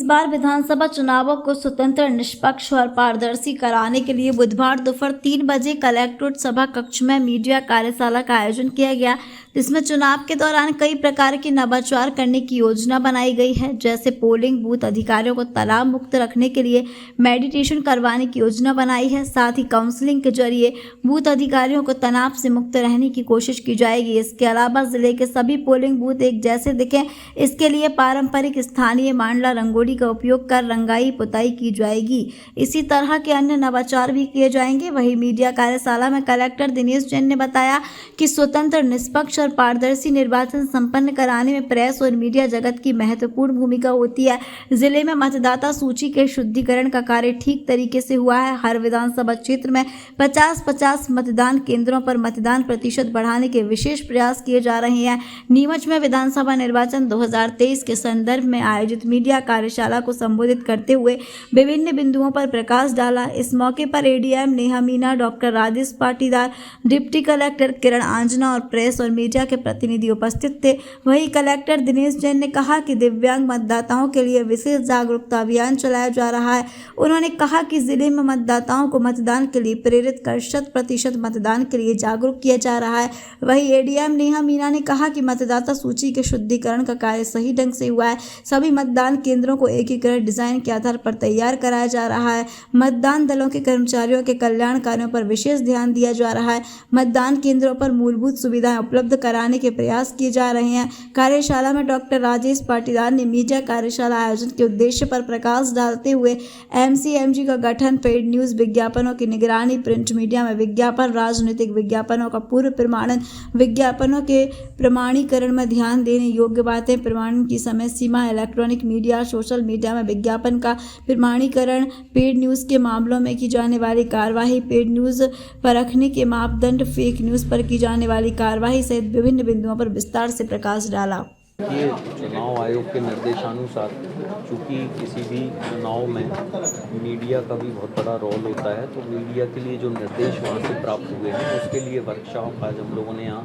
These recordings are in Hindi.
बार विधानसभा चुनावों को स्वतंत्र, निष्पक्ष और पारदर्शी कराने के लिए बुधवार दोपहर 3 बजे कलेक्ट्रेट सभा कक्ष में मीडिया कार्यशाला का आयोजन किया गया, जिसमें चुनाव के दौरान कई प्रकार की नवाचार करने की योजना बनाई गई है। जैसे पोलिंग बूथ अधिकारियों को तनाव मुक्त रखने के लिए मेडिटेशन करवाने की योजना बनाई है। साथ ही काउंसलिंग के जरिए बूथ अधिकारियों को तनाव से मुक्त रहने की कोशिश की जाएगी। इसके अलावा जिले के सभी पोलिंग बूथ एक जैसे दिखें, इसके लिए पारंपरिक स्थानीय मांडला रंगोली का उपयोग कर रंगाई पुताई की जाएगी। इसी तरह के अन्य नवाचार भी किए जाएंगे। वहीं मीडिया कार्यशाला में कलेक्टर दिनेश जैन ने बताया कि स्वतंत्र, निष्पक्ष और पारदर्शी निर्वाचन संपन्न कराने में प्रेस और मीडिया जगत की महत्वपूर्ण भूमिका होती है। जिले में मतदाता सूची के शुद्धिकरण का कार्य ठीक तरीके से हुआ है। हर विधानसभा क्षेत्र में 50-50 मतदान केंद्रों पर मतदान प्रतिशत बढ़ाने के विशेष प्रयास किए जा रहे हैं। नीमच में विधानसभा निर्वाचन 2023 के संदर्भ में आयोजित मीडिया कार्यशाला को संबोधित करते हुए विभिन्न बिंदुओं पर प्रकाश डाला। इस मौके पर ADM Neha Meena, doctor Rajesh Patidar, deputy collector Kiran Anjana और प्रेस और मीडिया के प्रतिनिधि उपस्थित थे। वहीं कलेक्टर दिनेश जैन ने कहा कि दिव्यांग मतदाताओं के लिए विशेष जागरूकता अभियान चलाया जा रहा है। उन्होंने कहा कि जिले में मतदाताओं को मतदान के लिए प्रेरित कर 100% मतदान के लिए जागरूक किया जा रहा है। वहीं एडीएम नेहा मीना ने कहा कि मतदाता सूची के शुद्धिकरण का कार्य सही ढंग से हुआ है। सभी मतदान केंद्रों को एकीकृत डिजाइन के आधार पर तैयार कराया जा रहा है। मतदान दलों के कर्मचारियों के कल्याण कार्यों पर विशेष ध्यान दिया जा रहा है। मतदान केंद्रों पर मूलभूत सुविधाएं उपलब्ध कराने के प्रयास किए जा रहे हैं। कार्यशाला में डॉक्टर राजेश पाटीदार ने मीडिया कार्यशाला आयोजन के उद्देश्य पर प्रकाश डालते हुए एमसीएमजी का गठन, पेड न्यूज विज्ञापनों की निगरानी, प्रिंट मीडिया में विज्ञापन, राजनीतिक विज्ञापनों का पूर्व प्रमाणन, विज्ञापनों के प्रमाणीकरण में ध्यान देने योग्य बातें, प्रमाणन की समय सीमा, इलेक्ट्रॉनिक मीडिया, सोशल मीडिया में विज्ञापन का प्रमाणीकरण, पेड न्यूज़ के मामलों में की जाने वाली कार्यवाही, पेड न्यूज़ परखने के मापदंड, फेक न्यूज़ पर की जाने वाली कार्यवाही सहित विभिन्न बिंदुओं पर विस्तार से प्रकाश डाला। ये चुनाव आयोग के निर्देशानुसार चूँकि किसी भी चुनाव में मीडिया का भी बहुत बड़ा रोल होता है, तो मीडिया के लिए जो निर्देश वहाँ से प्राप्त हुए हैं उसके लिए वर्कशॉप आज हम लोगों ने यहाँ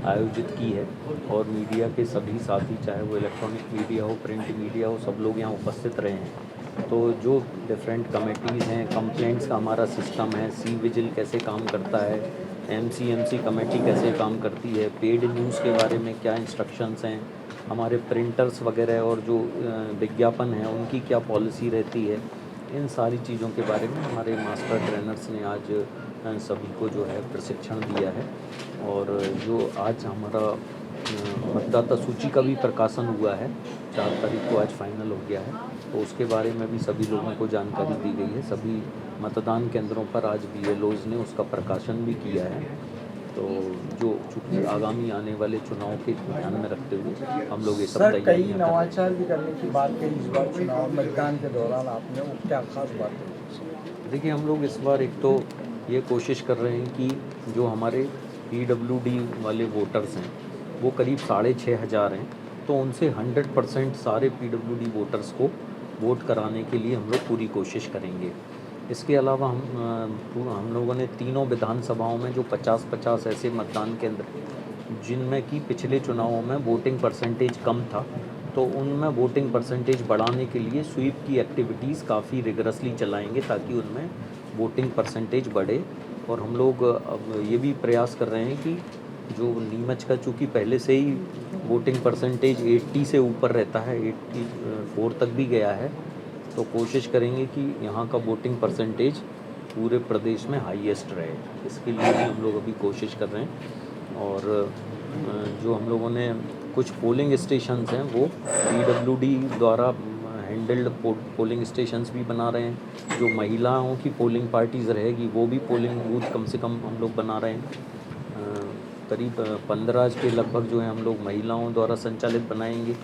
आयोजित की है। और मीडिया के सभी साथी, चाहे वो इलेक्ट्रॉनिक मीडिया हो, प्रिंट मीडिया हो, सब लोग यहाँ उपस्थित रहे हैं। तो जो डिफरेंट कमेटीज़ हैं, कंप्लेंट्स का हमारा सिस्टम है, सी विजिल कैसे काम करता है, एमसीएमसी कमेटी कैसे काम करती है, पेड न्यूज़ के बारे में क्या इंस्ट्रक्शंस हैं, हमारे प्रिंटर्स वगैरह और जो विज्ञापन है उनकी क्या पॉलिसी रहती है, इन सारी चीज़ों के बारे में हमारे मास्टर ट्रेनर्स ने आज सभी को जो है प्रशिक्षण दिया है। और जो आज हमारा मतदाता सूची का भी प्रकाशन हुआ है, 4 तारीख को आज फाइनल हो गया है, तो उसके बारे में भी सभी लोगों को जानकारी दी गई है। सभी मतदान केंद्रों पर आज बीएलओज़ ने उसका प्रकाशन भी किया है। तो जो चूँकि आगामी आने वाले चुनाव के ध्यान में रखते हुए हम लोग ये सब तैयारियां कर रहे हैं। कई नवाचार भी करने की बात कही इस बार चुनाव मतदान के दौरान आपने, वो क्या खास बात है? देखिए, हम लोग इस बार एक तो ये कोशिश कर रहे हैं कि जो हमारे पीडब्ल्यूडी वाले वोटर्स हैं वो करीब 6,500 हैं, तो उनसे 100% सारे पीडब्ल्यूडी वोटर्स को वोट कराने के लिए हम लोग पूरी कोशिश करेंगे। इसके अलावा हम लोगों ने तीनों विधानसभाओं में जो 50-50 ऐसे मतदान केंद्र जिनमें कि पिछले चुनावों में वोटिंग परसेंटेज कम था, तो उनमें वोटिंग परसेंटेज बढ़ाने के लिए स्वीप की एक्टिविटीज़ काफ़ी रिगरसली चलाएंगे ताकि उनमें वोटिंग परसेंटेज बढ़े। और हम लोग अब ये भी प्रयास कर रहे हैं कि जो नीमच का चूँकि पहले से ही वोटिंग परसेंटेज 80 से ऊपर रहता है, 84 तक भी गया है, तो कोशिश करेंगे कि यहाँ का वोटिंग परसेंटेज पूरे प्रदेश में हाईएस्ट रहे। इसके लिए भी हम लोग अभी कोशिश कर रहे हैं। और जो हम लोगों ने कुछ पोलिंग स्टेशंस हैं वो पीडब्ल्यूडी द्वारा हैंडल्ड पोलिंग स्टेशंस भी बना रहे हैं। जो महिलाओं की पोलिंग पार्टीज़ रहेगी वो भी पोलिंग बूथ कम से कम हम लोग बना रहे हैं। करीब 15 के लगभग जो है हम लोग महिलाओं द्वारा संचालित बनाएंगे।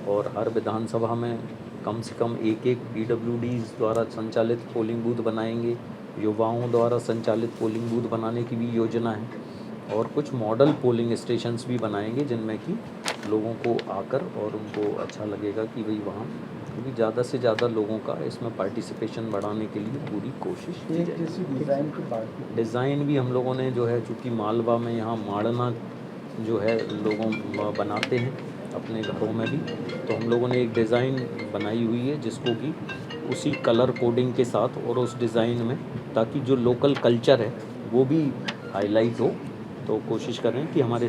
और हर विधानसभा में कम से कम एक पीडब्ल्यूडीज़ द्वारा संचालित पोलिंग बूथ बनाएंगे। युवाओं द्वारा संचालित पोलिंग बूथ बनाने की भी योजना है। और कुछ मॉडल पोलिंग स्टेशंस भी बनाएंगे जिनमें कि लोगों को आकर और उनको अच्छा लगेगा कि भाई वहाँ, क्योंकि ज़्यादा से ज़्यादा लोगों का इसमें पार्टिसिपेशन बढ़ाने के लिए पूरी कोशिश की जाए। डिज़ाइन भी हम लोगों ने जो है, चूँकि मालवा में यहाँ माड़ना जो है लोगों बनाते हैं, अपने घरों में भी। तो हम लोगों ने एक डिज़ाइन बनाई हुई है जिसको कि उसी कलर कोडिंग के साथ और उस डिज़ाइन में, ताकि जो लोकल कल्चर है वो भी हाईलाइट हो। तो कोशिश कर रहे हैं कि हमारे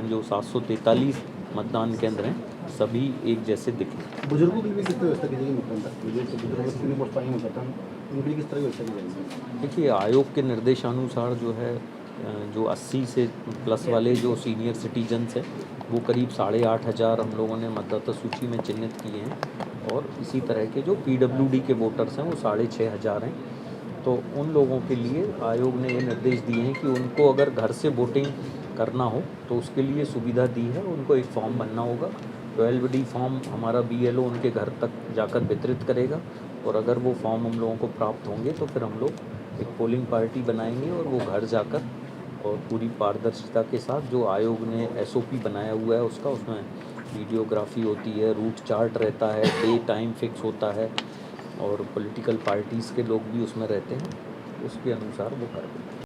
जो 743 मतदान केंद्र हैं सभी एक जैसे दिखें। बुजुर्गों के लिए किस तरह व्यवस्था की जाएगी मतदान तक? बुजुर्ग तीन वोट पाएंगे मतदान, उनके लिए किस तरह की व्यवस्था की जाएगी? देखिए, आयोग के निर्देशानुसार जो है जो 80 से प्लस वाले जो सीनियर सिटीजन्स हैं वो करीब 8,500 हम लोगों ने मतदाता सूची में चिन्हित किए हैं, और इसी तरह के जो पीडब्ल्यूडी के वोटर्स हैं वो 6,500 हैं। तो उन लोगों के लिए आयोग ने ये निर्देश दिए हैं कि उनको अगर घर से वोटिंग करना हो तो उसके लिए सुविधा दी है। उनको एक फॉर्म भरना होगा, 12D फॉर्म हमारा BLO उनके घर तक जाकर वितरित करेगा, और अगर वो फॉर्म हम लोगों को प्राप्त होंगे तो फिर हम लोग एक पोलिंग पार्टी बनाएंगे और वो घर जाकर और पूरी पारदर्शिता के साथ जो आयोग ने SOP बनाया हुआ है उसमें वीडियोग्राफी होती है, रूट चार्ट रहता है, डे टाइम फिक्स होता है, और पॉलिटिकल पार्टीज़ के लोग भी उसमें रहते हैं, उसके अनुसार वो करेंगे।